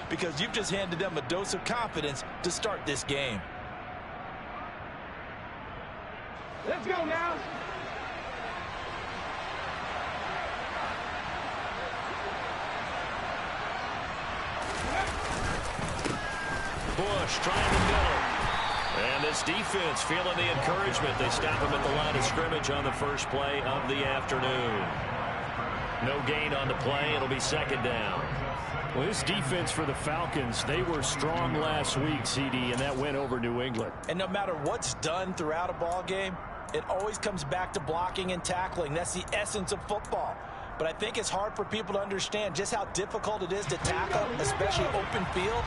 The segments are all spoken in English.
because you've just handed them a dose of confidence to start this game. Let's go now. Bush trying the middle. And this defense feeling the encouragement. They stop him at the line of scrimmage on the first play of the afternoon. No gain on the play. It'll be second down. Well, this defense for the Falcons, they were strong last week, CD, and that went over New England. And no matter what's done throughout a ball game, it always comes back to blocking and tackling. That's the essence of football. But I think it's hard for people to understand just how difficult it is to tackle, especially open field.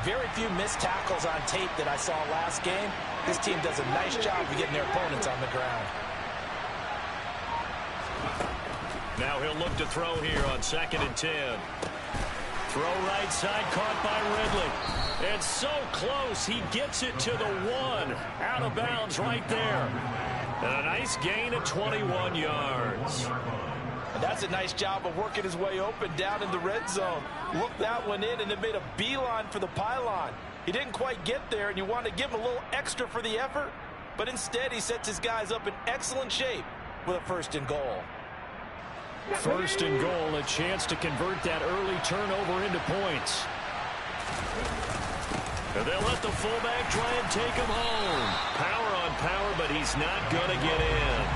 Very few missed tackles on tape that I saw last game. This team does a nice job of getting their opponents on the ground. Now he'll look to throw here on 2nd and 10. Throw right side, caught by Ridley. It's so close, he gets it to the 1. Out of bounds right there. And a nice gain of 21 yards. And that's a nice job of working his way open down in the red zone. Looked that one in and then made a beeline for the pylon. He didn't quite get there, and you want to give him a little extra for the effort. But instead, he sets his guys up in excellent shape with a 1st and goal. 1st and goal, a chance to convert that early turnover into points. And they'll let the fullback try and take him home. Power on power, but he's not going to get in.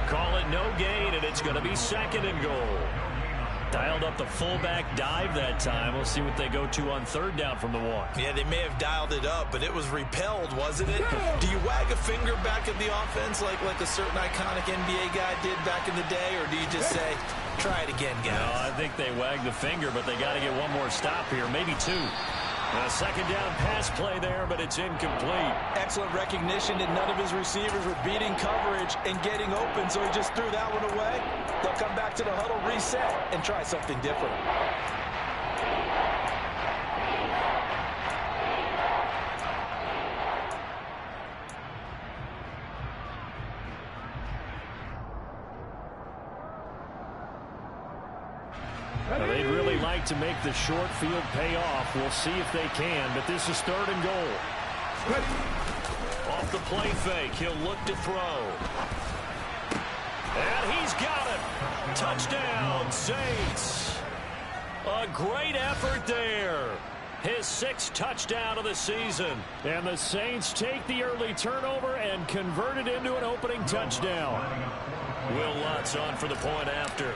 Call it no gain, and it's going to be 2nd and goal. Dialed up the fullback dive that time. We'll see what they go to on 3rd down from the 1. Yeah, they may have dialed it up, but it was repelled, wasn't it? Do you wag a finger back at the offense like a certain iconic NBA guy did back in the day, or do you just say, try it again, guys? No, I think they wag the finger, but they got to get one more stop here, maybe 2. A 2nd down pass play there, but it's incomplete. Excellent recognition that none of his receivers were beating coverage and getting open, so he just threw that one away. They'll come back to the huddle, reset, and try something different. Now, they'd really like to make the short field pay off. We'll see if they can, but this is 3rd and goal. Off the play fake, he'll look to throw. And he's got it. Touchdown, Saints. A great effort there. His 6th touchdown of the season. And the Saints take the early turnover and convert it into an opening touchdown. Will Lutz on for the point after.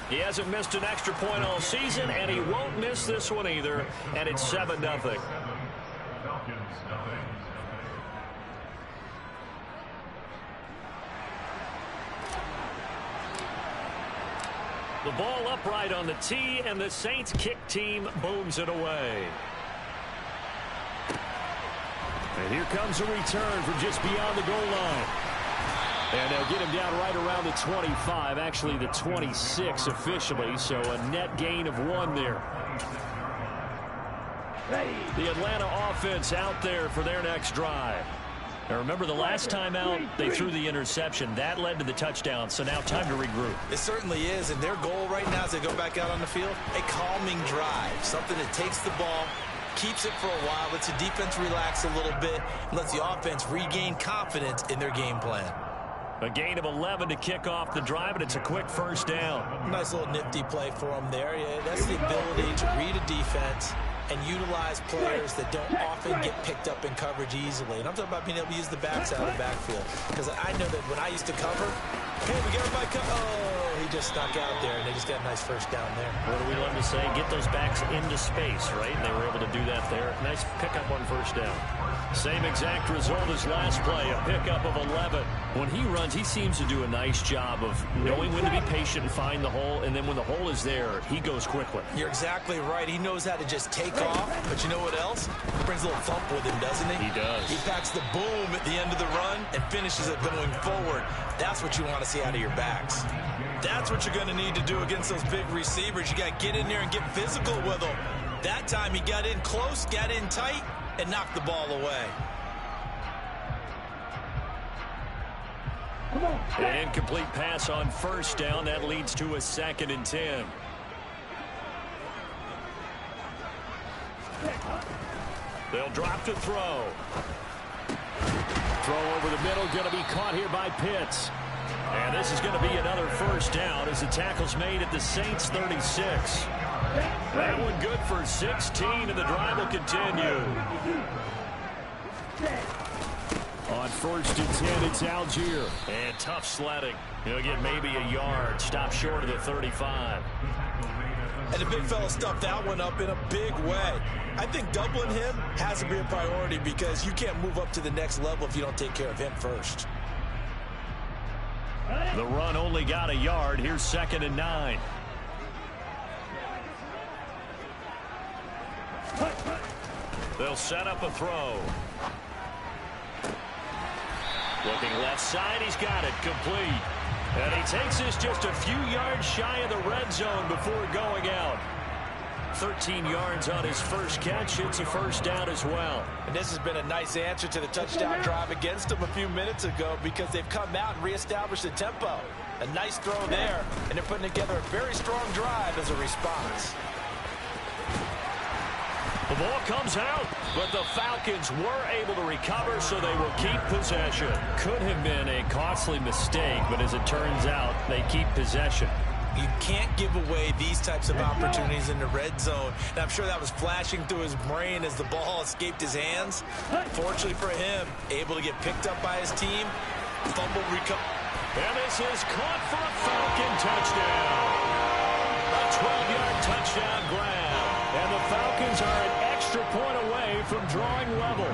He hasn't missed an extra point all season, and he won't miss this one either, and it's 7-0. The ball upright on the tee, and the Saints kick team booms it away. And here comes a return from just beyond the goal line. And they'll get him down right around the 25, actually the 26 officially, so a net gain of 1 there. The Atlanta offense out there for their next drive. Now remember, the last time out, they threw the interception. That led to the touchdown, so now time to regroup. It certainly is, and their goal right now as they go back out on the field, a calming drive, something that takes the ball, keeps it for a while, lets the defense relax a little bit, and lets the offense regain confidence in their game plan. A gain of 11 to kick off the drive, and it's a quick 1st down. Nice little nifty play for him there. Yeah, that's the ability to read a defense and utilize players that don't often get picked up in coverage easily. And I'm talking about being able to use the backs out of the backfield. Because I know that when I used to cover, hey, we got everybody cover. Oh, he just snuck out there, and they just got a nice 1st down there. What do we love to say? Get those backs into space, right? And they were able to do that there. Nice pickup on 1st down. Same exact result as last play, a pickup of 11. When he runs, he seems to do a nice job of knowing when to be patient and find the hole, and then when the hole is there, he goes quickly. You're exactly right. He knows how to just take off, but you know what else? He brings a little thump with him, doesn't he? He does. He packs the boom at the end of the run and finishes it going forward. That's what you want to see out of your backs. That's what you're going to need to do against those big receivers. You got to get in there and get physical with them. That time he got in close, got in tight, and knocked the ball away. An incomplete pass on first down. That leads to a 2nd and 10. They'll drop to throw. Throw over the middle, going to be caught here by Pitts. And this is going to be another first down as the tackle's made at the Saints 36. That one good for 16, and the drive will continue. On 1st and 10, it's Algier. And tough sledding. He'll get maybe a yard. Stop short of the 35. And the big fella stuffed that one up in a big way. I think doubling him has to be a priority because you can't move up to the next level if you don't take care of him first. The run only got a yard. Here's 2nd and 9. They'll set up a throw. Looking left side, he's got it complete. And he takes this just a few yards shy of the red zone before going out. 13 yards on his first catch. It's a first down as well. And this has been a nice answer to the touchdown drive against them a few minutes ago because they've come out and reestablished the tempo. A nice throw there, and they're putting together a very strong drive as a response. The ball comes out, but the Falcons were able to recover, so they will keep possession. Could have been a costly mistake, but as it turns out, they keep possession. You can't give away these types of opportunities in the red zone. And I'm sure that was flashing through his brain as the ball escaped his hands. Fortunately for him, able to get picked up by his team. Fumble recover. And this is caught for a Falcon touchdown. A 12-yard touchdown grab. And the Falcons are an extra point away from drawing level.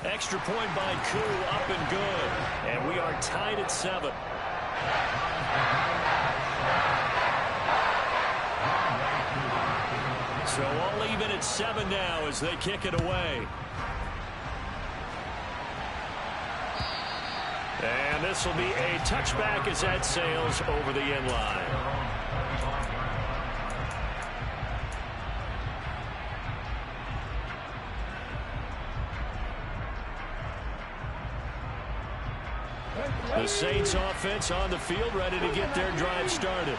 Extra point by Koo, up and good. And we are tied at 7. So all even at 7 now as they kick it away. And this will be a touchback as that sails over the end line. The Saints offense on the field, ready to get their drive started.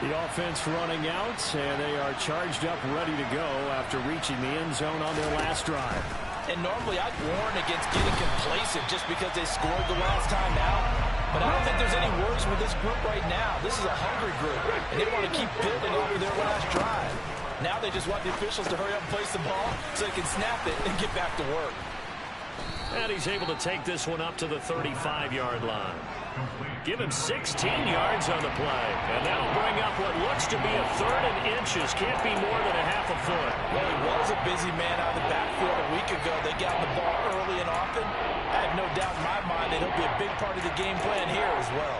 The offense running out, and they are charged up, ready to go after reaching the end zone on their last drive. And normally I'd warn against getting complacent just because they scored the last time out. But I don't think there's any worries with this group right now. This is a hungry group, and they want to keep building off of their last drive. Now they just want the officials to hurry up and place the ball so they can snap it and get back to work. And he's able to take this one up to the 35-yard line. Give him 16 yards on the play. And that'll bring up what looks to be a 3rd and inches. Can't be more than a half a foot. Well, he was a busy man out of the backfield a week ago. They got the ball early and often. I have no doubt in my mind that he'll be a big part of the game plan here as well.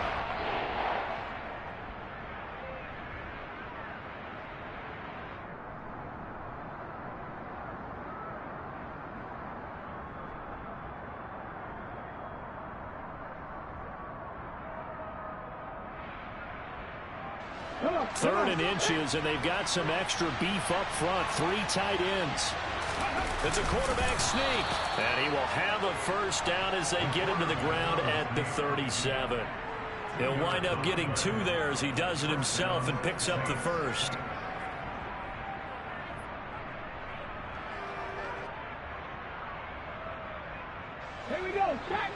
Third and inches, and they've got some extra beef up front. 3 tight ends. It's a quarterback sneak, and he will have a first down as they get him to the ground at the 37. He'll wind up getting 2 there as he does it himself and picks up the first. Here we go, check.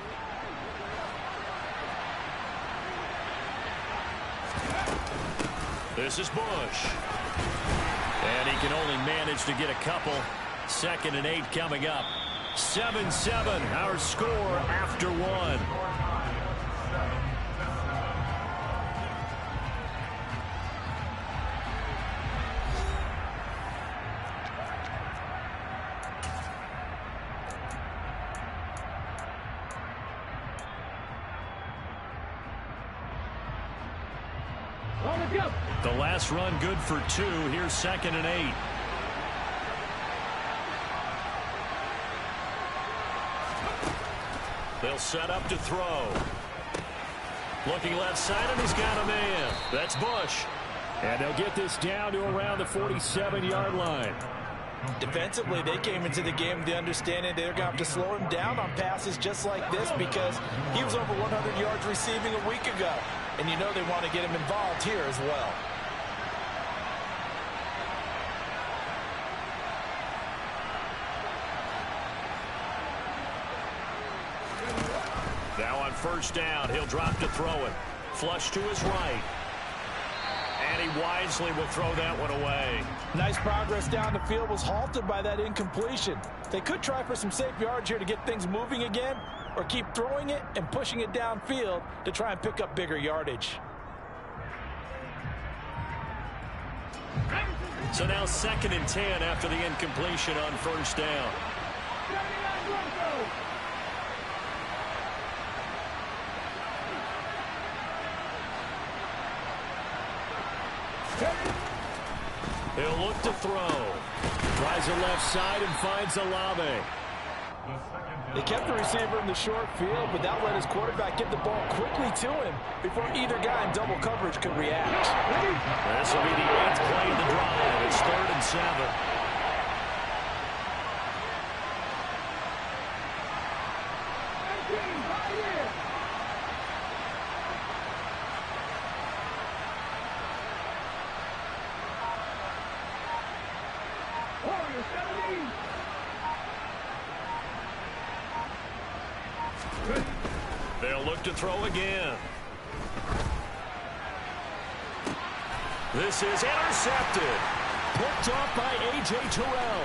This is Bush. And he can only manage to get a couple. 2nd and 8 coming up. 7-7, our score after 1. The last run good for 2. Here's 2nd and 8. They'll set up to throw. Looking left side, and he's got a man. That's Bush. And they'll get this down to around the 47-yard line. Defensively, they came into the game with the understanding they're going to have to slow him down on passes just like this because he was over 100 yards receiving a week ago. And you know they want to get him involved here as well. Now on first down, he'll drop to throw it. Flush to his right. And he wisely will throw that one away. Nice progress down the field was halted by that incompletion. They could try for some safe yards here to get things moving again, or keep throwing it and pushing it downfield to try and pick up bigger yardage. So now 2nd and 10 after the incompletion on first down. He'll look to throw. Tries the left side and finds Olave. They kept the receiver in the short field, but that let his quarterback get the ball quickly to him before either guy in double coverage could react. This will be the 8th play of the drive. It's 3rd and 7. They'll look to throw again. This is intercepted. Picked off by A.J. Terrell.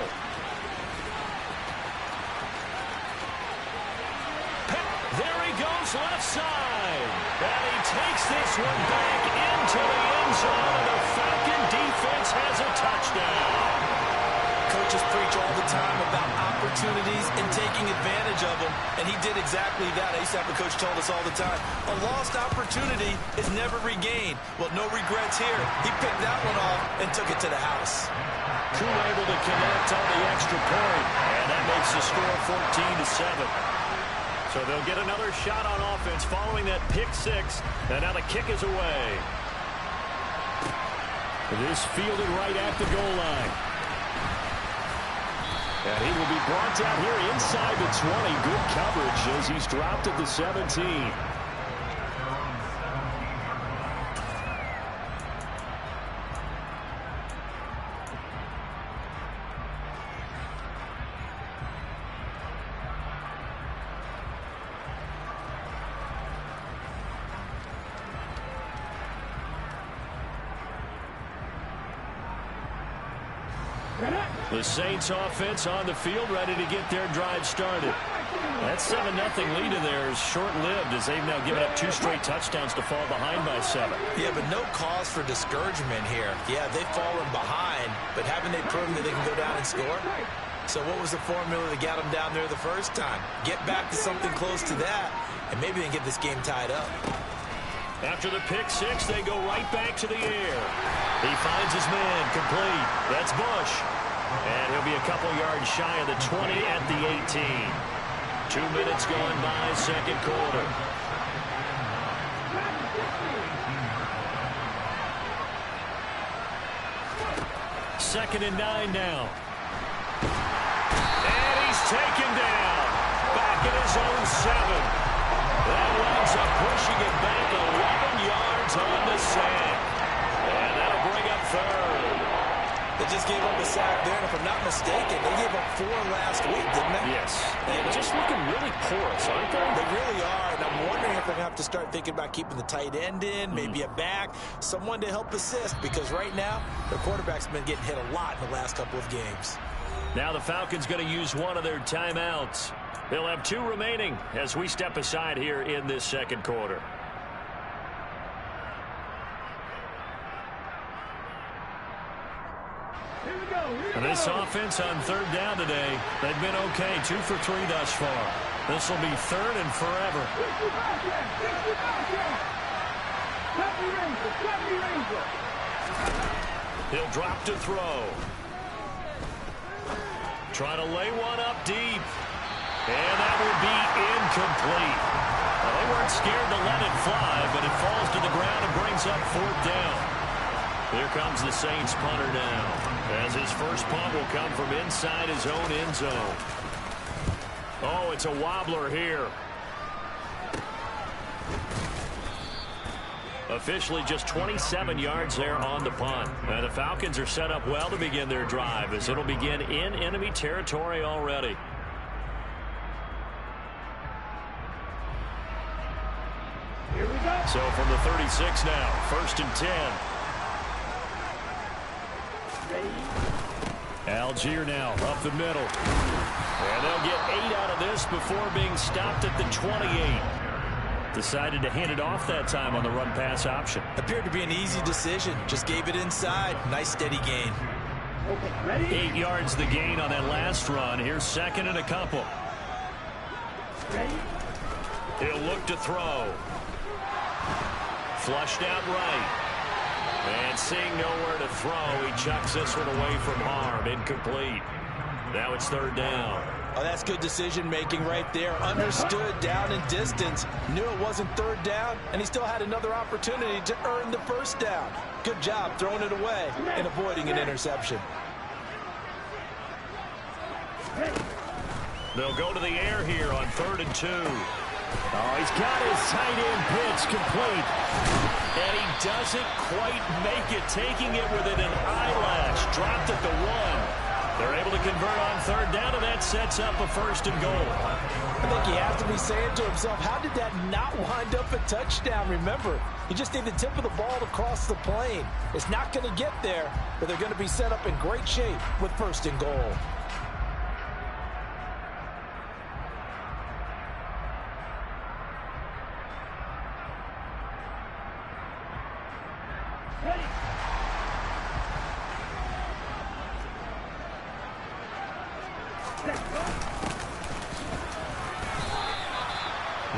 There he goes left side. And he takes this one back into the end zone. And the Falcon defense has a touchdown. Coaches preach all the time about opportunities and taking advantage of them, and he did exactly that. I used to have a coach told us all the time, a lost opportunity is never regained. Well, no regrets here. He picked that one off and took it to the house. Koo able to connect on the extra point, and that makes the score 14-7. So they'll get another shot on offense following that pick six, and now the kick is away. This fielded right at the goal line. And he will be brought down here inside the 20. Good coverage as he's dropped at the 17. The Saints offense on the field, ready to get their drive started. That 7-0 lead of theirs short-lived as they've now given up 2 straight touchdowns to fall behind by 7. Yeah, but no cause for discouragement here. Yeah, they've fallen behind, but haven't they proven that they can go down and score? So what was the formula that got them down there the first time? Get back to something close to that, and maybe they can get this game tied up. After the pick six, they go right back to the air. He finds his man, complete. That's Bush. And he'll be a couple yards shy of the 20 at the 18. 2 minutes going by, second quarter. Second and 9 now. And he's taken down. Back at his own 7. That winds up pushing it back 11 yards on the sack. And that'll bring up third. They just gave up a sack there, and if I'm not mistaken, they gave up 4 last week, didn't they? Yes. They're just looking really porous, aren't they? They really are, and I'm wondering if they're going to have to start thinking about keeping the tight end in, maybe a back, someone to help assist, because right now, their quarterback's been getting hit a lot in the last couple of games. Now the Falcons going to use one of their timeouts. They'll have 2 remaining as we step aside here in this second quarter. This offense on third down today, they've been okay. 2 for 3 thus far. This will be third and forever. He'll drop to throw. Try to lay one up deep. And that will be incomplete. Well, they weren't scared to let it fly, but it falls to the ground and brings up 4th down. Here comes the Saints punter now, as his first punt will come from inside his own end zone. Oh, it's a wobbler here. Officially just 27 yards there on the punt. And the Falcons are set up well to begin their drive, as it'll begin in enemy territory already. Here we go. So from the 36 now, 1st and 10. Algier now up the middle. And they'll get 8 out of this before being stopped at the 28. Decided to hand it off that time on the run-pass option. Appeared to be an easy decision. Just gave it inside. Nice steady gain. Okay, ready? 8 yards the gain on that last run. Here's 2nd and a couple. Ready? He'll look to throw. Flushed out right. And seeing nowhere to throw, he chucks this one away from harm. Incomplete. Now it's 3rd down. Oh, that's good decision-making right there. Understood down and distance. Knew it wasn't 3rd down, and he still had another opportunity to earn the 1st down. Good job throwing it away and avoiding an interception. They'll go to the air here on 3rd and 2. Oh, he's got his tight end pitch complete. And he doesn't quite make it, taking it within an eyelash. Dropped at the 1. They're able to convert on 3rd down, and that sets up a 1st and goal. I think he has to be saying to himself, how did that not wind up a touchdown? Remember, you just need the tip of the ball to cross the plane. It's not going to get there, but they're going to be set up in great shape with 1st and goal.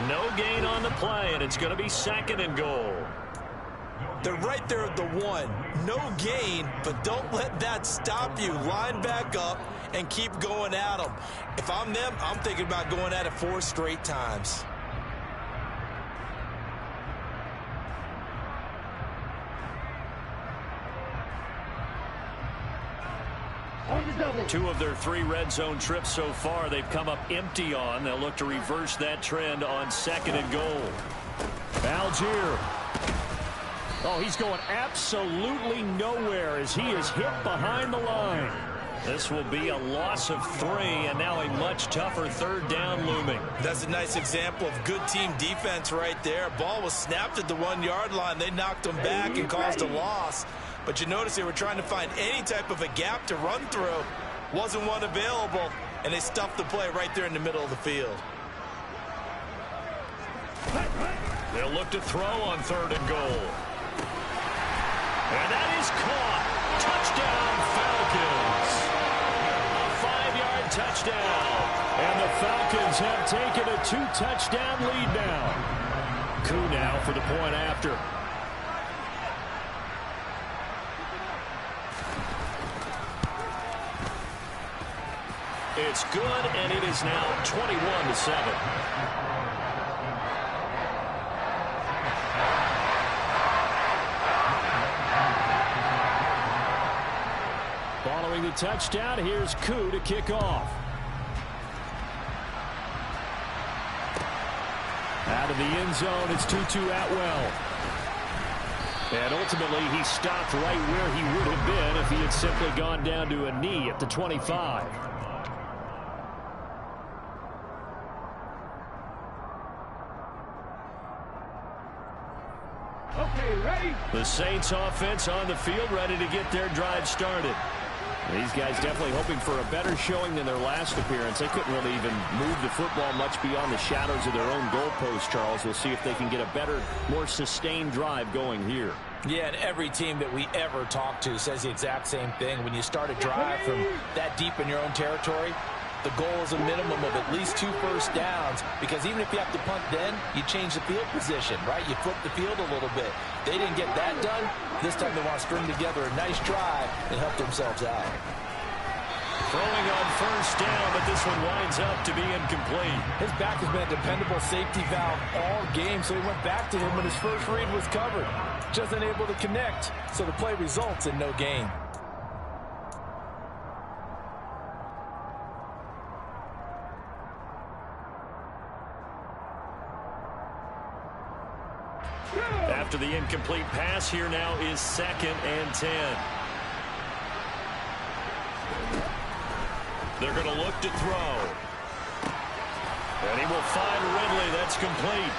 No gain on the play, and it's going to be 2nd and goal. They're right there at the 1. No gain, but don't let that stop you. Line back up and keep going at them. If I'm them, I'm thinking about going at it 4 straight times. Two of their 3 red zone trips so far, they've come up empty on. They'll look to reverse that trend on 2nd and goal. Algier. Oh, he's going absolutely nowhere as he is hit behind the line. This will be a loss of 3, and now a much tougher 3rd down looming. That's a nice example of good team defense right there. Ball was snapped at the 1-yard line. They knocked him back and caused a loss. But you notice they were trying to find any type of a gap to run through. Wasn't one available, and they stuffed the play right there in the middle of the field. They'll look to throw on 3rd and goal. And that is caught. Touchdown, Falcons. A 5-yard touchdown. And the Falcons have taken a 2-touchdown lead now. Coup now for the point after. It's good, and it is now 21-7. Following the touchdown, here's Coup to kick off. Out of the end zone, it's Tutu Atwell. And ultimately, he stopped right where he would have been if he had simply gone down to a knee at the 25. The Saints offense on the field, ready to get their drive started. These guys definitely hoping for a better showing than their last appearance. They couldn't really even move the football much beyond the shadows of their own goalpost, Charles. We'll see if they can get a better, more sustained drive going here. Yeah, and every team that we ever talk to says the exact same thing. When you start a drive from that deep in your own territory, the goal is a minimum of at least 2 first downs, because even if you have to punt then, you change the field position, right? You flip the field a little bit. They didn't get that done. This time they want to string together a nice drive and help themselves out. Throwing on first down, but this one winds up to be incomplete. His back has been a dependable safety valve all game, so he went back to him when his first read was covered. Just unable to connect, so the play results in no gain. After the incomplete pass, here now is 2nd and 10. They're going to look to throw. And he will find Ridley. That's complete.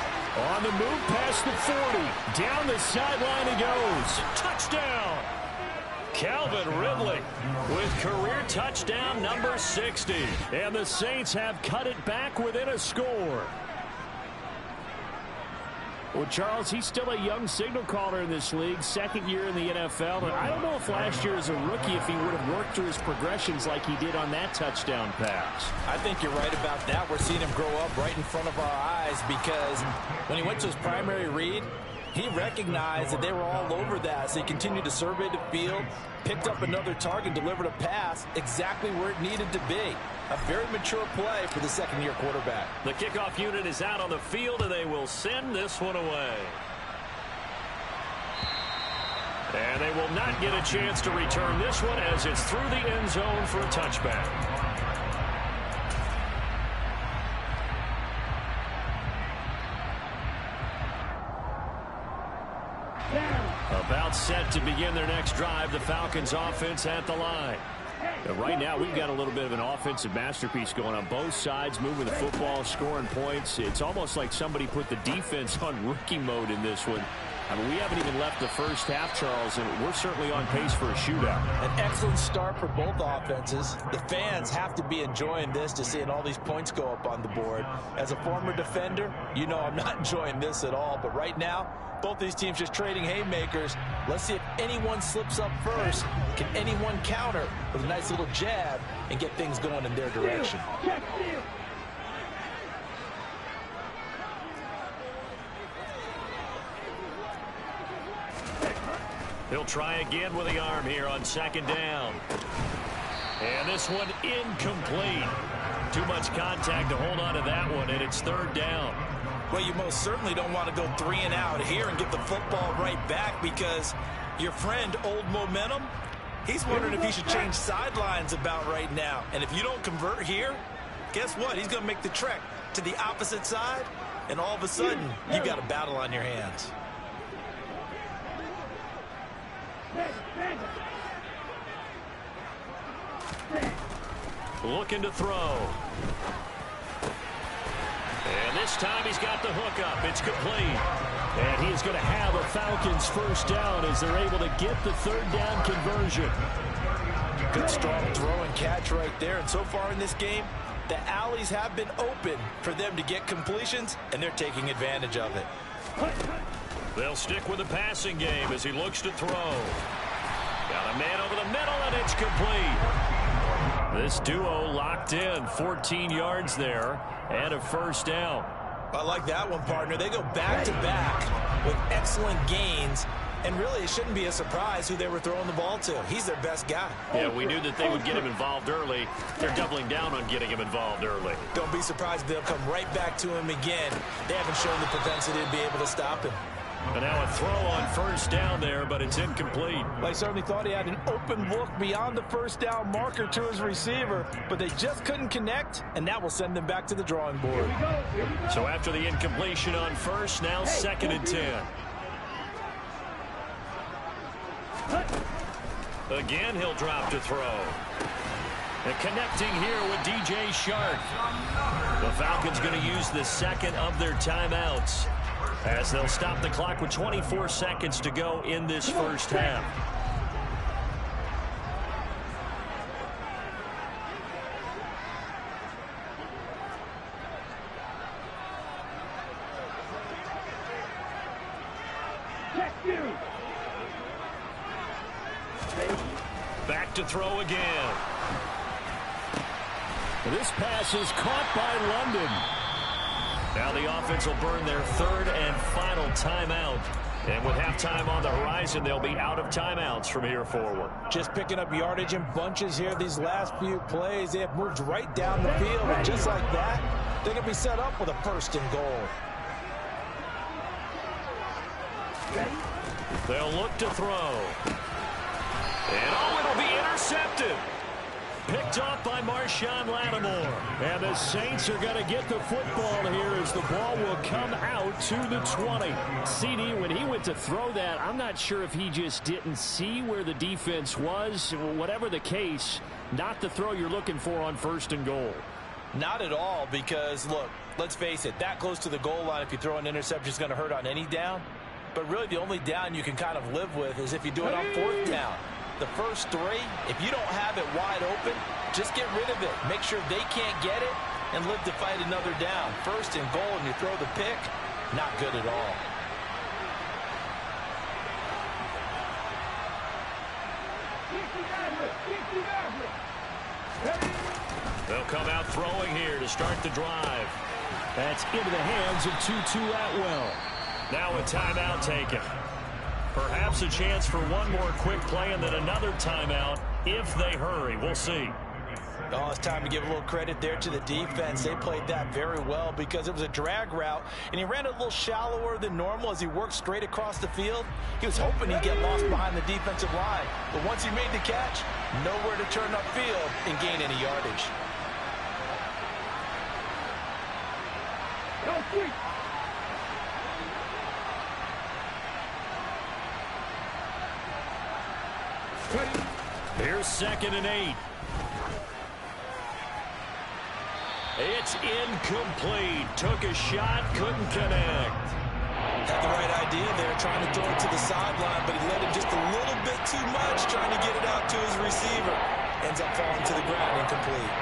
On the move past the 40. Down the sideline he goes. Touchdown. Calvin Ridley with career touchdown number 60. And the Saints have cut it back within a score. Well, Charles, he's still a young signal caller in this league, 2nd year in the NFL. And I don't know if last year as a rookie if he would have worked through his progressions like he did on that touchdown pass. I think you're right about that. We're seeing him grow up right in front of our eyes because when he went to his primary read, he recognized that they were all over that. So he continued to survey the field, picked up another target, delivered a pass exactly where it needed to be. A very mature play for the 2nd-year quarterback. The kickoff unit is out on the field, and they will send this one away. And they will not get a chance to return this one as it's through the end zone for a touchback. About set to begin their next drive, the Falcons offense at the line. Right now, we've got a little bit of an offensive masterpiece going on both sides, moving the football, scoring points. It's almost like somebody put the defense on rookie mode in this one. I mean, we haven't even left the first half, Charles, and we're certainly on pace for a shootout. An excellent start for both offenses. The fans have to be enjoying this to seeing all these points go up on the board. As a former defender, you know I'm not enjoying this at all. But right now, both these teams just trading haymakers. Let's see if anyone slips up first. Can anyone counter with a nice little jab and get things going in their direction? He'll try again with the arm here on 2nd down. And this one incomplete. Too much contact to hold on to that one, and it's 3rd down. Well, you most certainly don't want to go 3 and out here and get the football right back because your friend, Old Momentum, he's wondering if he should change sidelines about right now. And if you don't convert here, guess what? He's going to make the trek to the opposite side, and all of a sudden, you've got a battle on your hands. Looking to throw. And this time he's got the hook up. It's complete. And he is going to have a Falcons first down as they're able to get the 3rd down conversion. Good strong throw and catch right there. And so far in this game, the alleys have been open for them to get completions, and they're taking advantage of it. They'll stick with the passing game as he looks to throw. Got a man over the middle, and it's complete. This duo locked in, 14 yards there, and a first down. I like that one, partner. They go back-to-back with excellent gains, and really it shouldn't be a surprise who they were throwing the ball to. He's their best guy. Yeah, we knew that they would get him involved early. They're doubling down on getting him involved early. Don't be surprised if they'll come right back to him again. They haven't shown the propensity to be able to stop him. And now a throw on first down there, but it's incomplete. Well, he certainly thought he had an open look beyond the first down marker to his receiver, but they just couldn't connect, and that will send them back to the drawing board. So after the incompletion on first, now 2nd and 10. Again, he'll drop to throw. And connecting here with DJ Shark. The Falcons going to use the 2nd of their timeouts as they'll stop the clock with 24 seconds to go in this first half. Back to throw again. This pass is caught by London. Now the offense will burn their 3rd and final timeout And with halftime on the horizon, they'll be out of timeouts from here forward. Just picking up yardage in bunches here these last few plays. They have moved right down the field. And just like that, they're going to be set up with a 1st and goal. They'll look to throw. And it'll be intercepted. Picked off by Marshawn Lattimore. And the Saints are going to get the football here as the ball will come out to the 20. CD, when he went to throw that, I'm not sure if he just didn't see where the defense was. Whatever the case, not the throw you're looking for on 1st and goal. Not at all, because, look, let's face it, that close to the goal line, if you throw an interception, is going to hurt on any down. But really the only down you can kind of live with is if you do it on 4th down. The first 3, if you don't have it wide open, just get rid of it. Make sure they can't get it and live to fight another down. 1st and goal, and you throw the pick, not good at all. They'll come out throwing here to start the drive. That's into the hands of Tutu Atwell. Now a timeout taken. Perhaps a chance for one more quick play and then another timeout if they hurry. We'll see. Oh, it's time to give a little credit there to the defense. They played that very well because it was a drag route, and he ran a little shallower than normal as he worked straight across the field. He was hoping he'd get lost behind the defensive line, but once he made the catch, nowhere to turn upfield and gain any yardage. Here's 2nd and 8. It's incomplete. Took a shot, couldn't connect. Had the right idea there, trying to throw it to the sideline, but he let him just a little bit too much, trying to get it out to his receiver. Ends up falling to the ground, incomplete.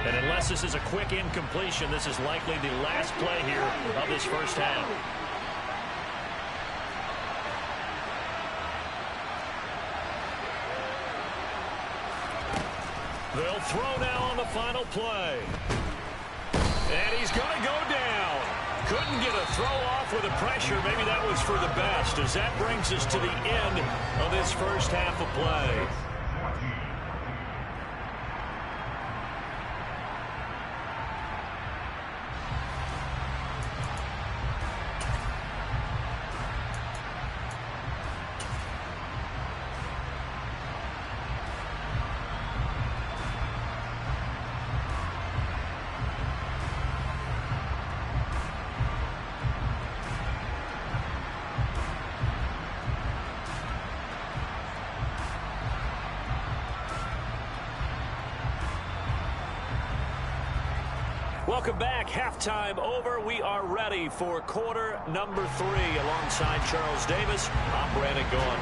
And unless this is a quick incompletion, this is likely the last play here of this first half. They'll throw now on the final play. And he's going to go down. Couldn't get a throw off with the pressure. Maybe that was for the best, as that brings us to the end of this first half of play. Welcome back. Halftime over. We are ready for quarter number 3. Alongside Charles Davis, I'm Brandon Gaughan.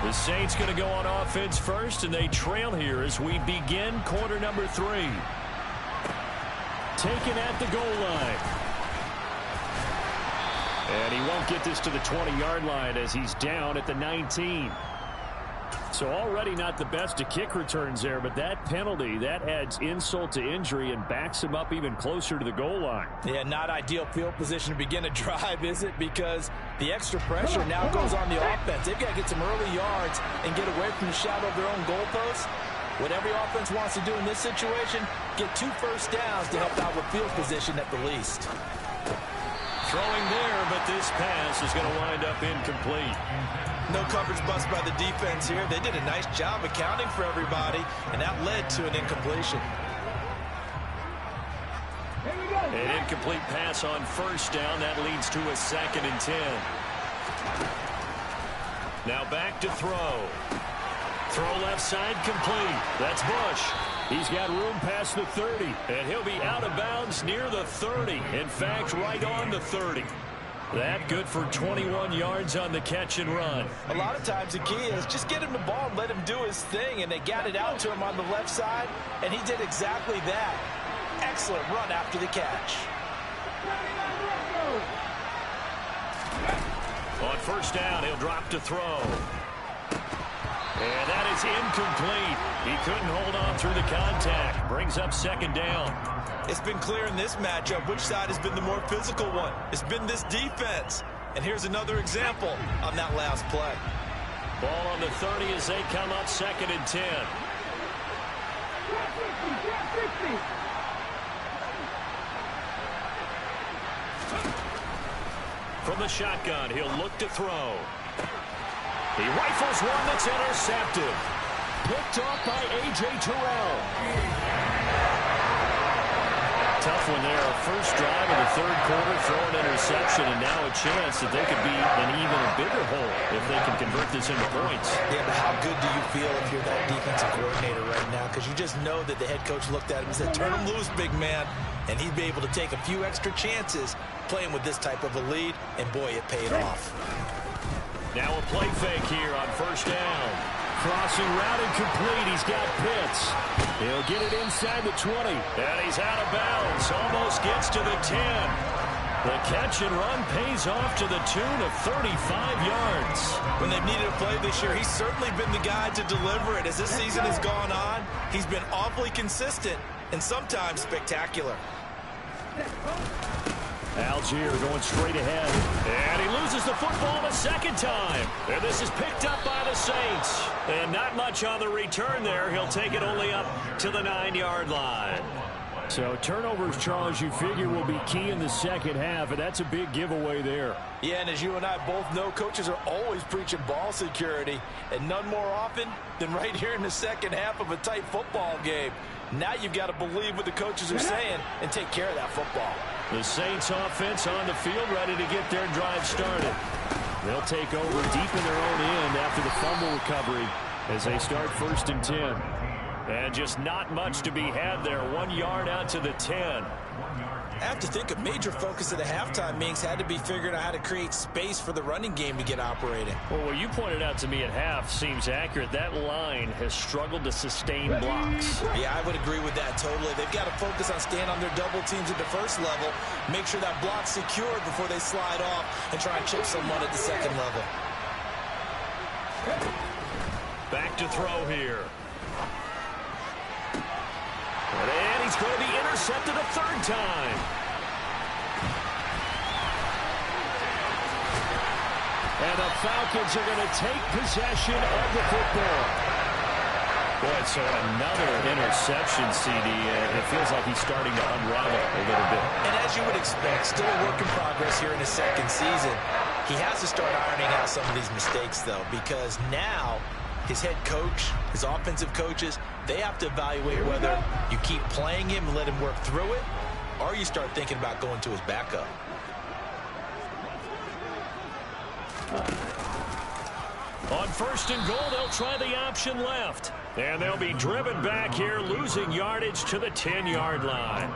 The Saints going to go on offense first, and they trail here as we begin quarter number 3. Taken at the goal line. And he won't get this to the 20-yard line as he's down at the 19. So already not the best of kick returns there, but that penalty, that adds insult to injury and backs him up even closer to the goal line. Yeah, not ideal field position to begin a drive, is it? Because the extra pressure now goes on the offense. They've got to get some early yards and get away from the shadow of their own goalposts. What every offense wants to do in this situation, get 2 first downs to help out with field position at the least. Throwing there, but this pass is going to wind up incomplete. No coverage bust by the defense here. They did a nice job accounting for everybody, and that led to an incompletion. An incomplete pass on first down. That leads to a 2nd and 10. Now back to throw. Throw left side complete. That's Bush. He's got room past the 30, and he'll be out of bounds near the 30. In fact, right on the 30. That good for 21 yards on the catch and run. A lot of times the key is just get him the ball and let him do his thing, and they got it out to him on the left side, and he did exactly that. Excellent run after the catch. On first down. He'll drop to throw. And that is incomplete. He couldn't hold on through the contact. Brings up second down. It's been clear in this matchup which side has been the more physical one. It's been this defense. And here's another example on that last play. Ball on the 30 as they come up 2nd and 10. From the shotgun, he'll look to throw. He rifles one that's intercepted. Picked off by A.J. Terrell. Tough one there. First drive of the 3rd quarter, throw an interception, and now a chance that they could be in even a bigger hole if they can convert this into points. Yeah, but how good do you feel if you're that defensive coordinator right now? Because you just know that the head coach looked at him and said, turn him loose, big man. And he'd be able to take a few extra chances playing with this type of a lead, and boy, it paid off. Now a play fake here on first down. Crossing route incomplete. He's got Pitts. He'll get it inside the 20. And he's out of bounds. Almost gets to the 10. The catch and run pays off to the tune of 35 yards. When they've needed a play this year, he's certainly been the guy to deliver it. As this season has gone on, he's been awfully consistent and sometimes spectacular. Algier going straight ahead. And he loses the football the second time. And this is picked up by the Saints. And not much on the return there. He'll take it only up to the 9-yard line. So turnovers, Charles, you figure will be key in the second half, and that's a big giveaway there. Yeah, and as you and I both know, coaches are always preaching ball security, and none more often than right here in the second half of a tight football game. Now you've got to believe what the coaches are saying and take care of that football. The Saints offense on the field, ready to get their drive started. They'll take over deep in their own end after the fumble recovery as they start 1st and 10. And just not much to be had there. 1 yard out to the 10. I have to think a major focus of the halftime meetings had to be figuring out how to create space for the running game to get operating. Well, what you pointed out to me at half seems accurate. That line has struggled to sustain blocks. Yeah, I would agree with that totally. They've got to focus on staying on their double teams at the first level, make sure that block's secured before they slide off and try and chip someone at the second level. Back to throw here. And he's going to be intercepted a 3rd time. And the Falcons are going to take possession of the football. Boy, so another interception, CD. It feels like he's starting to unravel a little bit. And as you would expect, still a work in progress here in his 2nd season. He has to start ironing out some of these mistakes, though, because now his head coach, his offensive coaches, they have to evaluate whether you keep playing him and let him work through it, or you start thinking about going to his backup. On 1st and goal, they'll try the option left. And they'll be driven back here, losing yardage to the 10-yard line.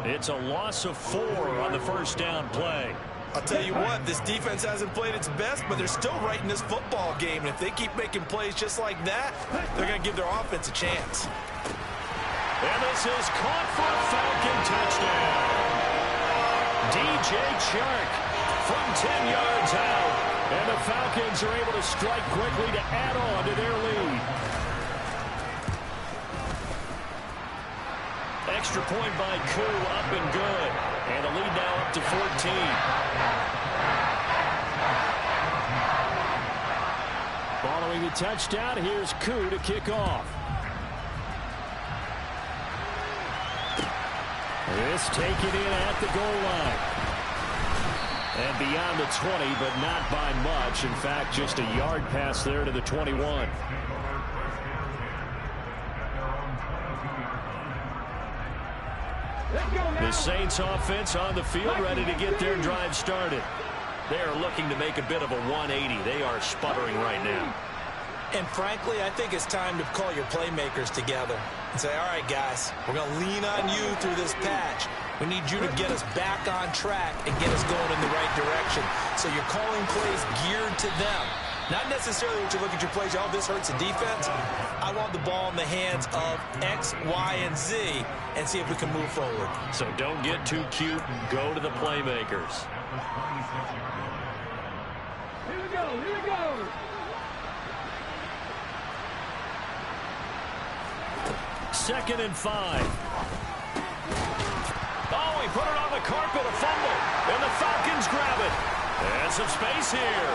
It's a loss of 4 on the first down play. I'll tell you what, this defense hasn't played its best, but they're still right in this football game. And if they keep making plays just like that, they're going to give their offense a chance. And this is caught for a Falcon touchdown. DJ Chark from 10 yards out. And the Falcons are able to strike quickly to add on to their lead. Extra point by Koo, up and good. And the lead now up to 14. Following the touchdown, here's Koo to kick off. This taken in at the goal line. And beyond the 20, but not by much. In fact, just a yard pass there to the 21. The Saints offense on the field, ready to get their drive started. They are looking to make a bit of a 180. They are sputtering right now. And frankly, I think it's time to call your playmakers together and say, all right, guys, we're going to lean on you through this patch. We need you to get us back on track and get us going in the right direction. So you're calling plays geared to them. Not necessarily what you look at your plays, oh, this hurts the defense. I want the ball in the hands of X, Y, and Z and see if we can move forward. So don't get too cute. Go to the playmakers. Here we go. Here we go. Second and 5. Oh, he put it on the carpet, a fumble. And the Falcons grab it. And some space here.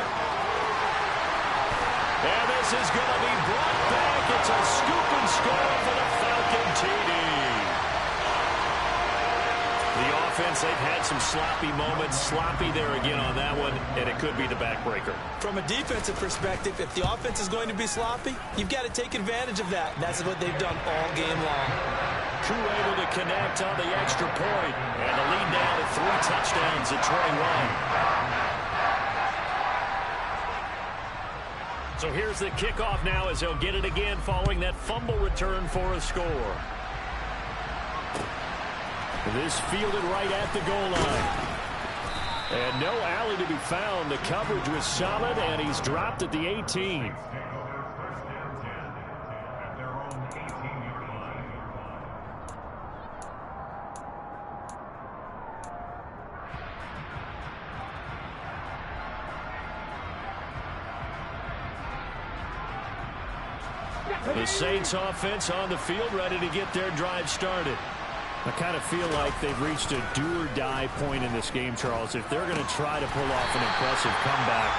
And this is going to be brought back. It's a scoop and score for the Falcon TD. The offense, they've had some sloppy moments. Sloppy there again on that one, and it could be the backbreaker. From a defensive perspective, if the offense is going to be sloppy, you've got to take advantage of that. And that's what they've done all game long. Crew able to connect on the extra point, and the lead now to 3 touchdowns at 21. So here's the kickoff now as they'll get it again following that fumble return for a score. This fielded right at the goal line. And no alley to be found. The coverage was solid, and he's dropped at the 18. The Saints offense on the field, ready to get their drive started. I kind of feel like they've reached a do-or-die point in this game, Charles. If they're going to try to pull off an impressive comeback,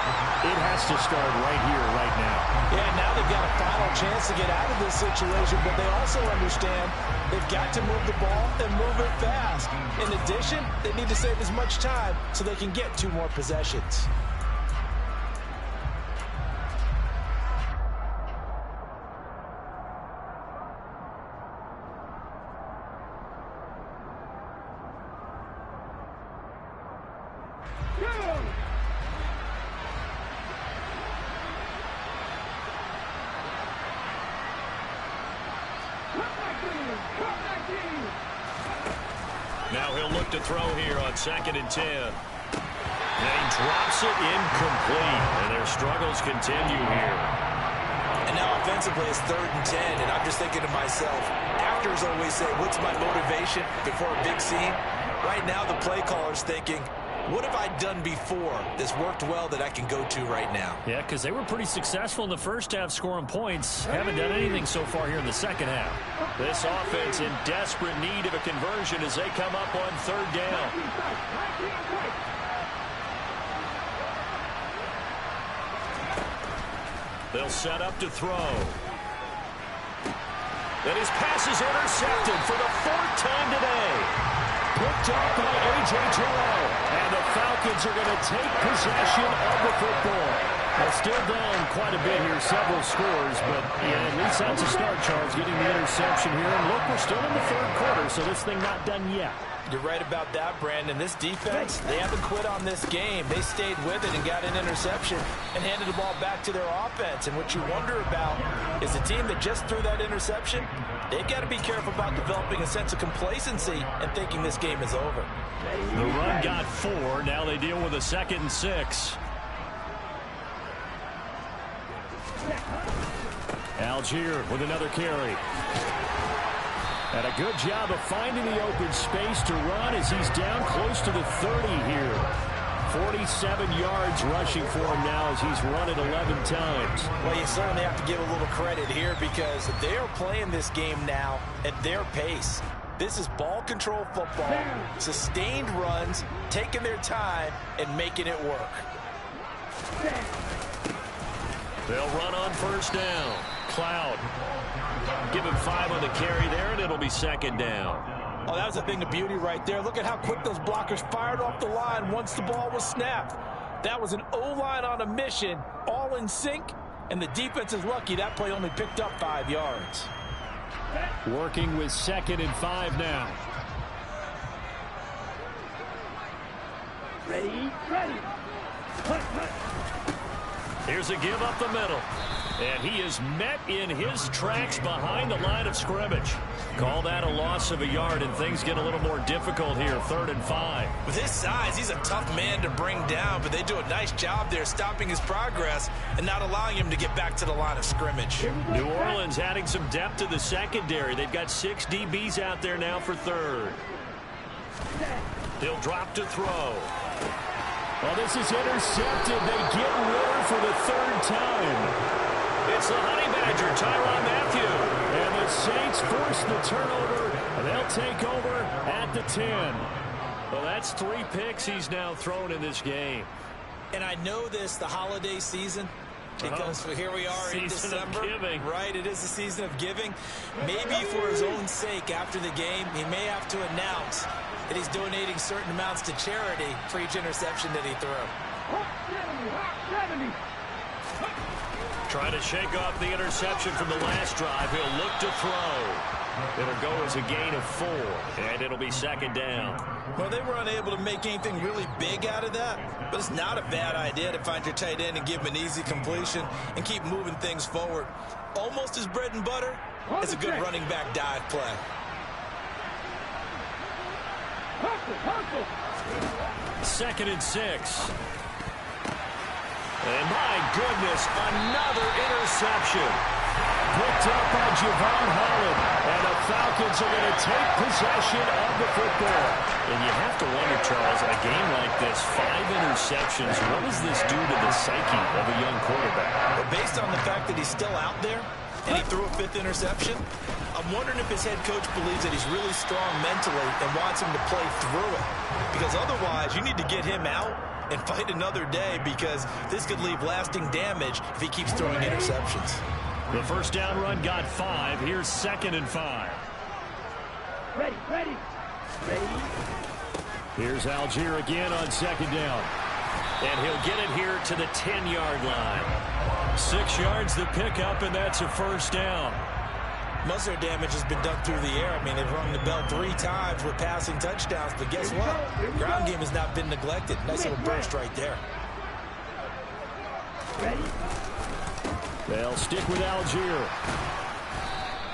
it has to start right here, right now. Yeah, now they've got a final chance to get out of this situation, but they also understand they've got to move the ball and move it fast. In addition, they need to save as much time so they can get 2 more possessions. Now he'll look to throw here on 2nd and 10. And he drops it incomplete. And their struggles continue here. And now offensively it's 3rd and 10, and I'm just thinking to myself, actors always say, what's my motivation before a big scene? Right now the play caller's thinking, what have I done before that's worked well that I can go to right now? Yeah, because they were pretty successful in the first half scoring points. Haven't done anything so far here in the second half. This offense in desperate need of a conversion as they come up on 3rd down. They'll set up to throw. And his pass is intercepted for the 4th time today. Picked up by A.J. Terrell. And the Falcons are going to take possession of the football. They're still down quite a bit here, several scores, but yeah, at least that's a start, Charles, getting the interception here. And look, we're still in the 3rd quarter, so this thing not done yet. You're right about that, Brandon. This defense, they haven't quit on this game. They stayed with it and got an interception and handed the ball back to their offense. And what you wonder about is the team that just threw that interception, they've got to be careful about developing a sense of complacency and thinking this game is over. The run got 4. Now they deal with a 2nd and 6. Algier with another carry. And a good job of finding the open space to run as he's down close to the 30 here. 47 yards rushing for him now as he's run it 11 times. Well, you certainly have to give a little credit here because they are playing this game now at their pace. This is ball control football, sustained runs, taking their time, and making it work. They'll run on 1st down. Cloud. Give him 5 on the carry there, and it'll be 2nd down. Oh, that was a thing of beauty right there. Look at how quick those blockers fired off the line once the ball was snapped. That was an O-line on a mission, all in sync, and the defense is lucky that play only picked up 5 yards. Working with 2nd and 5 now. Ready, ready. Here's a give up the middle. And he is met in his tracks behind the line of scrimmage. Call that a loss of a yard, and things get a little more difficult here, 3rd and 5. With his size, he's a tough man to bring down, but they do a nice job there stopping his progress and not allowing him to get back to the line of scrimmage. New Orleans adding some depth to the secondary. They've got 6 DBs out there now for 3rd. They'll drop to throw. Well, this is intercepted. They get rid for the third time. It's the Honey Badger, Tyrann Mathieu. And the Saints force the turnover, and they'll take over at the 10. Well, that's 3 picks he's now thrown in this game. And I know this, the holiday season, because here we are in December. Of giving. Right, it is the season of giving. Maybe for his own sake after the game, he may have to announce that he's donating certain amounts to charity for each interception that he threw. 70. Trying to shake off the interception from the last drive. He'll look to throw. It'll go as a gain of 4, and it'll be second down. Well, they were unable to make anything really big out of that, but it's not a bad idea to find your tight end and give him an easy completion and keep moving things forward. Almost as bread and butter as a good running back dive play. Second and 6. And my goodness, another interception. Picked up by Javon Holland. And the Falcons are going to take possession of the football. And you have to wonder, Charles, a game like this, 5 interceptions, what does this do to the psyche of a young quarterback? But based on the fact that he's still out there and he threw a 5th interception, I'm wondering if his head coach believes that he's really strong mentally and wants him to play through it. Because otherwise, you need to get him out and fight another day, because this could leave lasting damage if he keeps throwing interceptions. The first down run got 5. Here's 2nd and 5. Ready. Here's Algier again on 2nd down. And he'll get it here to the 10-yard line. 6 yards the pickup, and that's a first down. Most of their damage has been done through the air. I mean, they've rung the bell 3 times with passing touchdowns, but guess what? Ground game has not been neglected. Nice little burst right there. They'll stick with Algier.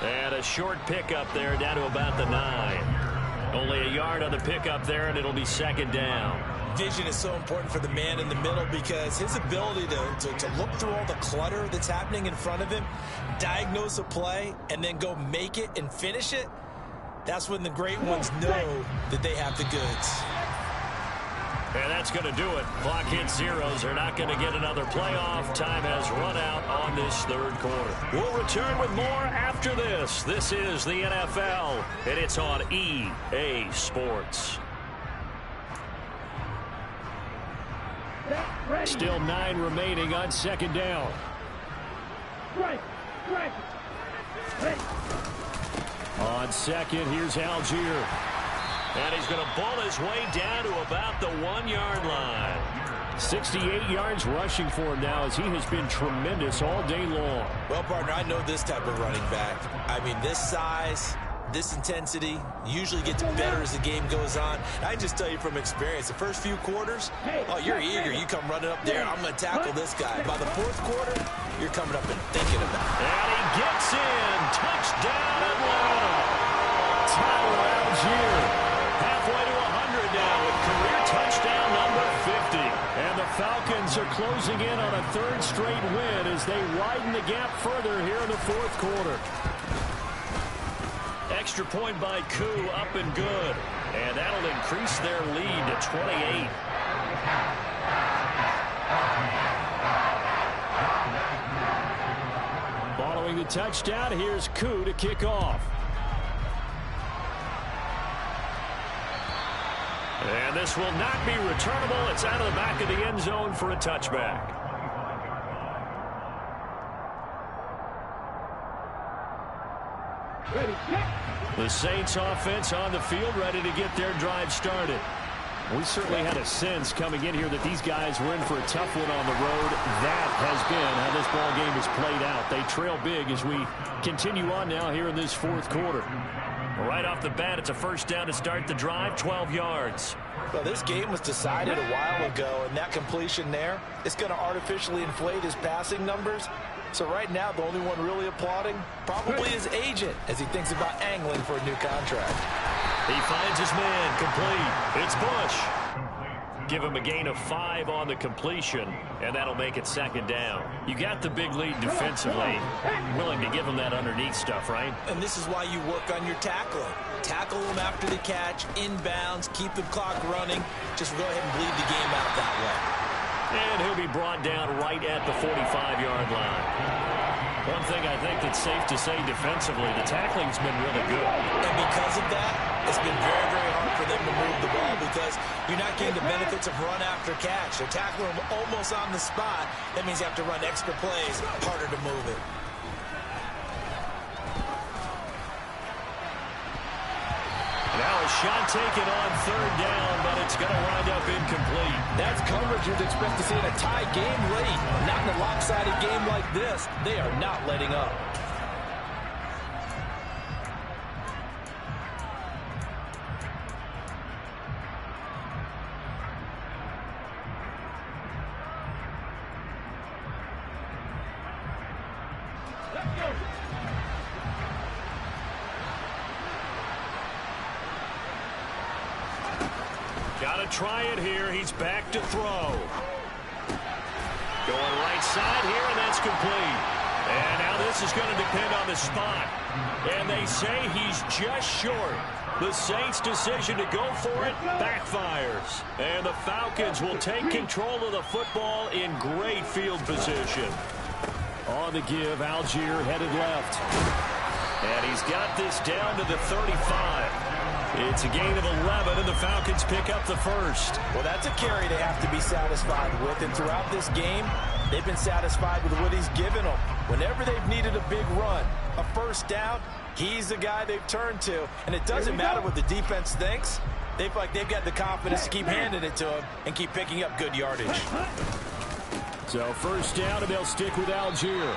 And a short pickup there down to about the 9. Only a yard on the pickup there, and it'll be second down. Vision is so important for the man in the middle, because his ability to look through all the clutter that's happening in front of him, diagnose a play, and then go make it and finish it, that's when the great ones know that they have the goods. And that's going to do it. Clock hits zeros. They're not going to get another playoff. Time has run out on this third quarter. We'll return with more after this. This is the NFL, and it's on EA Sports. Still 9 remaining on 2nd down. Ready. On 2nd, here's Algier. And he's going to ball his way down to about the 1-yard line. 68 yards rushing for him now, as he has been tremendous all day long. Well, partner, I know this type of running back. I mean, this size, this intensity usually gets better as the game goes on. I just tell you from experience, the first few quarters, oh, you're eager. You come running up there, I'm going to tackle this guy. By the 4th quarter, you're coming up and thinking about it. And he gets in. Touchdown, Atlanta. Tyler Algier. Halfway to 100 now with career touchdown number 50. And the Falcons are closing in on a 3rd straight win as they widen the gap further here in the 4th quarter. Extra point by Koo, up and good. And that'll increase their lead to 28. Following the touchdown, here's Koo to kick off. And this will not be returnable. It's out of the back of the end zone for a touchback. Ready, The Saints offense on the field, ready to get their drive started. We certainly had a sense coming in here that these guys were in for a tough one on the road. That has been how this ball game has played out. They trail big as we continue on now here in this 4th quarter. Right off the bat, it's a first down to start the drive, 12 yards. Well, this game was decided a while ago, and that completion there is going to artificially inflate his passing numbers. So right now, the only one really applauding probably his agent as he thinks about angling for a new contract. He finds his man, complete. It's Bush. Give him a gain of 5 on the completion, and that'll make it second down. You got the big lead defensively. Willing to give him that underneath stuff, right? And this is why you work on your tackling. Tackle them after the catch, inbounds, keep the clock running. Just go ahead and bleed the game out that way. brought down right at the 45-yard line. One thing I think that's safe to say defensively, the tackling's been really good. And because of that, it's been very, very hard for them to move the ball because you're not getting the benefits of run after catch. They're tackling them almost on the spot. That means you have to run extra plays, harder to move it. Now a shot taken on third down, but it's going to wind up incomplete. That's coverage you'd expect to see in a tie game late. Not in a lopsided game like this. They are not letting up. Got to try it here. He's back to throw. Going right side here, and that's complete. And now this is going to depend on the spot. And they say he's just short. The Saints' decision to go for it backfires. And the Falcons will take control of the football in great field position. On the give, Algier headed left. And he's got this down to the 35. It's a gain of 11, and the Falcons pick up the first. Well, that's a carry they have to be satisfied with. And throughout this game, they've been satisfied with what he's given them. Whenever they've needed a big run, a first down, he's the guy they've turned to. And it doesn't matter what the defense thinks. They feel like they've got the confidence to keep handing it to him and keep picking up good yardage. So first down, and they'll stick with Algier.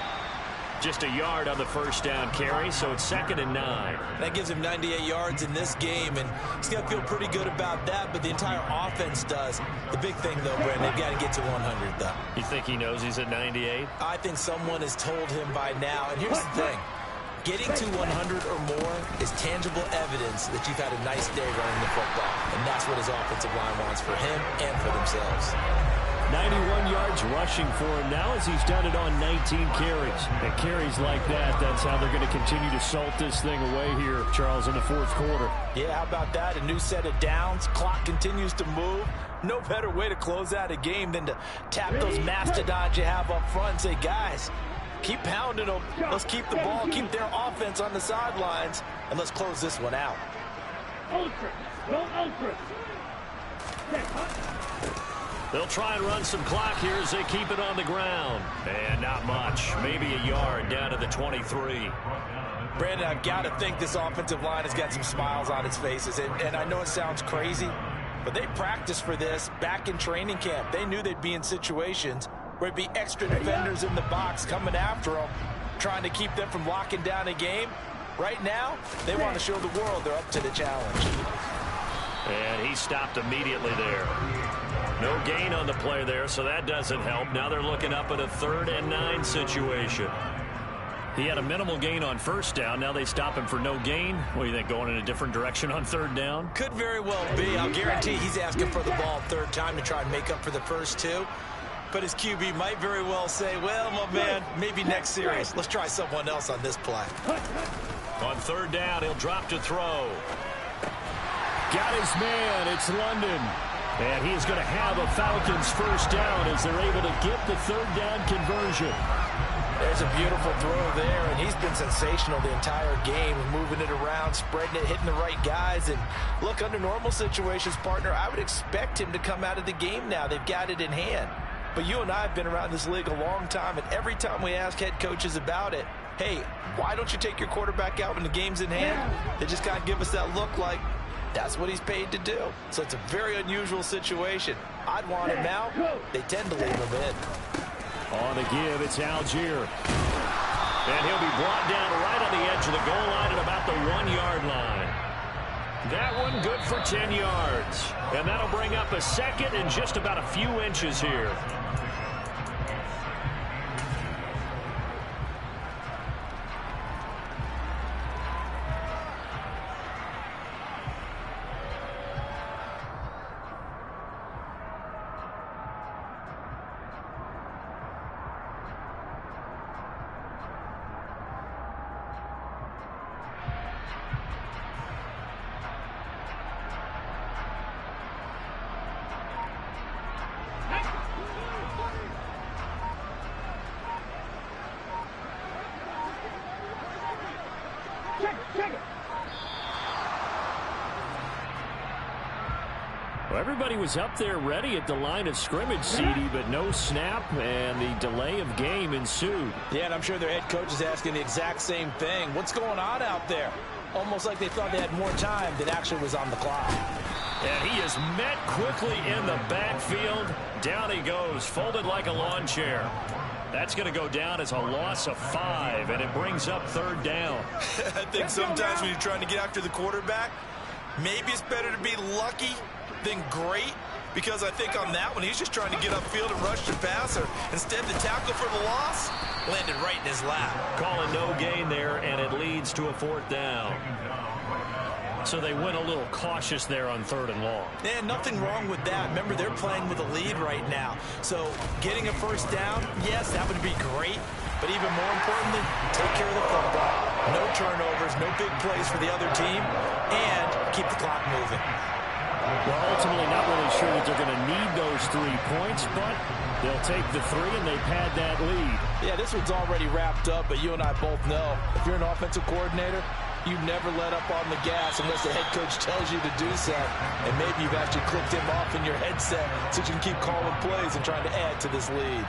Just a yard on the first down carry, so it's 2nd and 9. That gives him 98 yards in this game, and he's going to feel pretty good about that, but the entire offense does. The big thing, though, Brandon, they've got to get to 100, though. You think he knows he's at 98? I think someone has told him by now, and here's the thing. Getting to 100 or more is tangible evidence that you've had a nice day running the football, and that's what his offensive line wants for him and for themselves. 91 yards rushing for him now as he's done it on 19 carries. And carries like that, that's how they're going to continue to salt this thing away here, Charles, in the fourth quarter. Yeah, how about that? A new set of downs. Clock continues to move. No better way to close out a game than to tap those mastodons you have up front and say, guys, keep pounding them. Let's keep the ball, keep their offense on the sidelines, and let's close this one out. Ultra. Go ultra. They'll try and run some clock here as they keep it on the ground. And not much. Maybe a yard down to the 23. Brandon, I've got to think this offensive line has got some smiles on its faces. And I know it sounds crazy, but they practiced for this back in training camp. They knew they'd be in situations where it'd be extra defenders in the box coming after them, trying to keep them from locking down a game. Right now, they want to show the world they're up to the challenge. And he stopped immediately there. No gain on the play there, so that doesn't help. Now they're looking up at a 3rd and 9 situation. He had a minimal gain on first down. Now they stop him for no gain. What do you think, going in a different direction on 3rd down? Could very well be. I'll guarantee he's asking for the ball 3rd time to try and make up for the first 2. But his QB might very well say, well, my man, maybe next series. Let's try someone else on this play. On 3rd down, he'll drop to throw. Got his man. It's London. And he's going to have a Falcons first down as they're able to get the 3rd down conversion. There's a beautiful throw there, and he's been sensational the entire game, moving it around, spreading it, hitting the right guys. And look, under normal situations, partner, I would expect him to come out of the game now. They've got it in hand. But you and I have been around this league a long time, and every time we ask head coaches about it, hey, why don't you take your quarterback out when the game's in hand? They just kind of give us that look like, that's what he's paid to do. So it's a very unusual situation. I'd want him out. They tend to leave him in. On the give, it's Algier. And he'll be brought down right on the edge of the goal line at about the 1-yard line. That one good for 10 yards. And that'll bring up a 2nd and just about a few inches here. Check it. Well, everybody was up there ready at the line of scrimmage, CD, but no snap, and the delay of game ensued. Yeah, and I'm sure their head coach is asking the exact same thing. What's going on out there? Almost like they thought they had more time than actually was on the clock. And he is met quickly in the backfield. Down he goes, folded like a lawn chair. That's going to go down as a loss of 5, and it brings up 3rd down. I think sometimes when you're trying to get after the quarterback, maybe it's better to be lucky than great, because I think on that one, he's just trying to get upfield and rush the passer. Instead, the tackle for the loss landed right in his lap. Calling no gain there, and it leads to a 4th down. So they went a little cautious there on 3rd and long. And nothing wrong with that. Remember, they're playing with a lead right now. So getting a 1st down, yes, that would be great. But even more importantly, take care of the football. No turnovers, no big plays for the other team, and keep the clock moving. Well, ultimately not really sure that they're going to need those 3 points, but they'll take the 3, and they've had that lead. Yeah, this one's already wrapped up, but you and I both know if you're an offensive coordinator, you never let up on the gas unless the head coach tells you to do so. And maybe you've actually clicked him off in your headset so you can keep calling plays and trying to add to this lead.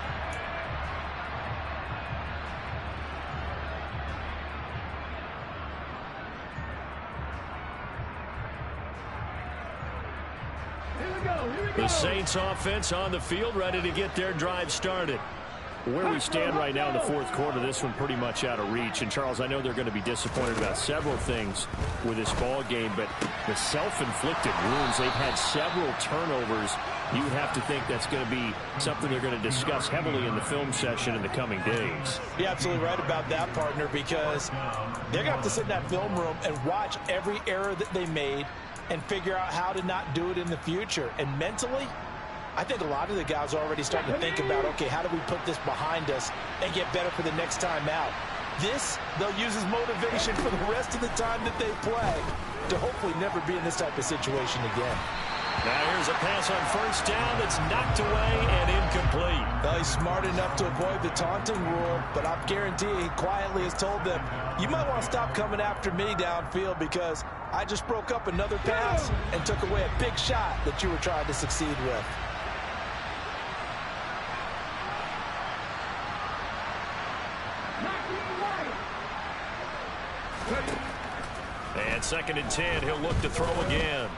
The Saints offense on the field, ready to get their drive started. Where we stand right now in the 4th quarter, this one pretty much out of reach. And, Charles, I know they're going to be disappointed about several things with this ball game, but the self-inflicted wounds, they've had several turnovers. You would have to think that's going to be something they're going to discuss heavily in the film session in the coming days. You're absolutely right about that, partner, because they're going to have to sit in that film room and watch every error that they made and figure out how to not do it in the future. And mentally, I think a lot of the guys are already starting to think about, okay, how do we put this behind us and get better for the next time out? This, they'll use as motivation for the rest of the time that they play to hopefully never be in this type of situation again. Now here's a pass on 1st down that's knocked away and incomplete. Well, he's smart enough to avoid the taunting rule, but I guarantee he quietly has told them, you might want to stop coming after me downfield because I just broke up another pass and took away a big shot that you were trying to succeed with. And 2nd and 10, he'll look to throw again.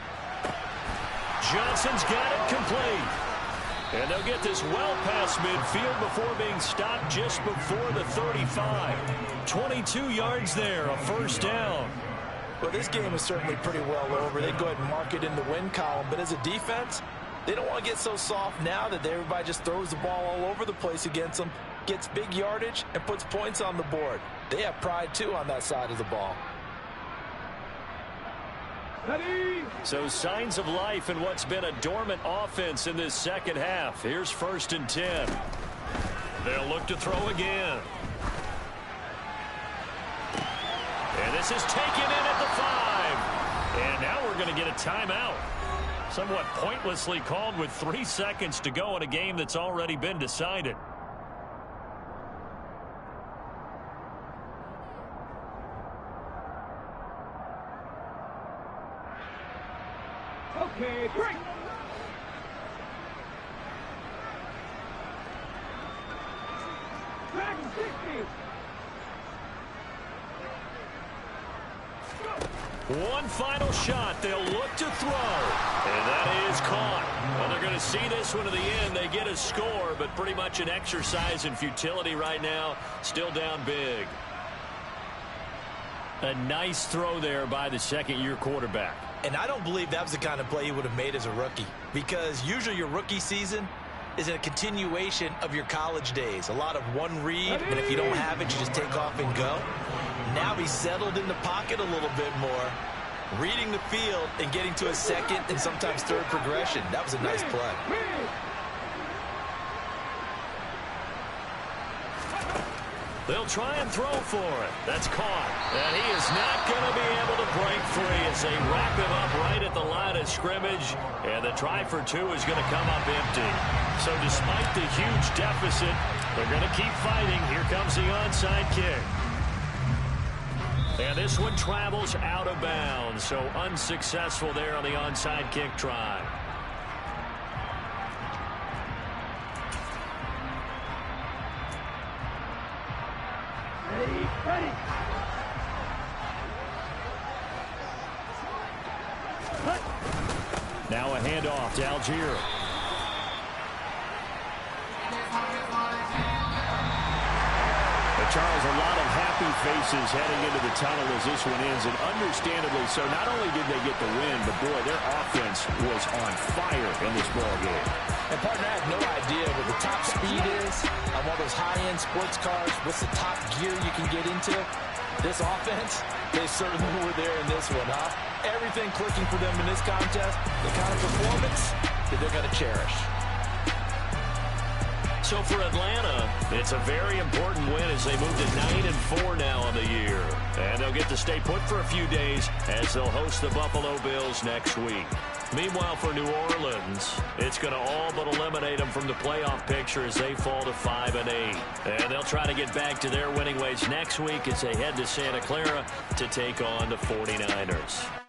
Johnson's got it complete. And they'll get this well past midfield before being stopped just before the 35. 22 yards there, a 1st down. Well, this game is certainly pretty well over. They go ahead and mark it in the win column. But as a defense, they don't want to get so soft now that everybody just throws the ball all over the place against them, gets big yardage, and puts points on the board. They have pride, too, on that side of the ball. So signs of life in what's been a dormant offense in this 2nd half. Here's 1st and 10. They'll look to throw again. And this is taken in at the 5. And now we're going to get a timeout. Somewhat pointlessly called with 3 seconds to go in a game that's already been decided. Okay, great. Dragon 60. One final shot. They'll look to throw. And that is caught. Well, they're going to see this one to the end. They get a score, but pretty much an exercise in futility right now. Still down big. A nice throw there by the 2nd-year quarterback. And I don't believe that was the kind of play he would have made as a rookie, because usually your rookie season is a continuation of your college days. A lot of one read, and if you don't have it, you just take off and go. Now he's settled in the pocket a little bit more, reading the field and getting to a 2nd and sometimes 3rd progression. That was a nice play. They'll try and throw for it. That's caught. And he is not going to be able to break free as they wrap him up right at the line of scrimmage. And the try for 2 is going to come up empty. So despite the huge deficit, they're going to keep fighting. Here comes the onside kick. And this one travels out of bounds, so unsuccessful there on the onside kick try. Ready. Now a handoff to Algier. Charles, a lot of happy faces heading into the tunnel as this one ends, and understandably so. Not only did they get the win, but boy, their offense was on fire in this ball game. And partner, I have no idea what the top speed is on one of those high-end sports cars. What's the top gear you can get into? This offense, they certainly were there in this one, huh? Everything clicking for them in this contest, the kind of performance that they're going to cherish. So for Atlanta, it's a very important win as they move to 9-4 now on the year. And they'll get to stay put for a few days as they'll host the Buffalo Bills next week. Meanwhile, for New Orleans, it's going to all but eliminate them from the playoff picture as they fall to 5-8. And they'll try to get back to their winning ways next week as they head to Santa Clara to take on the 49ers.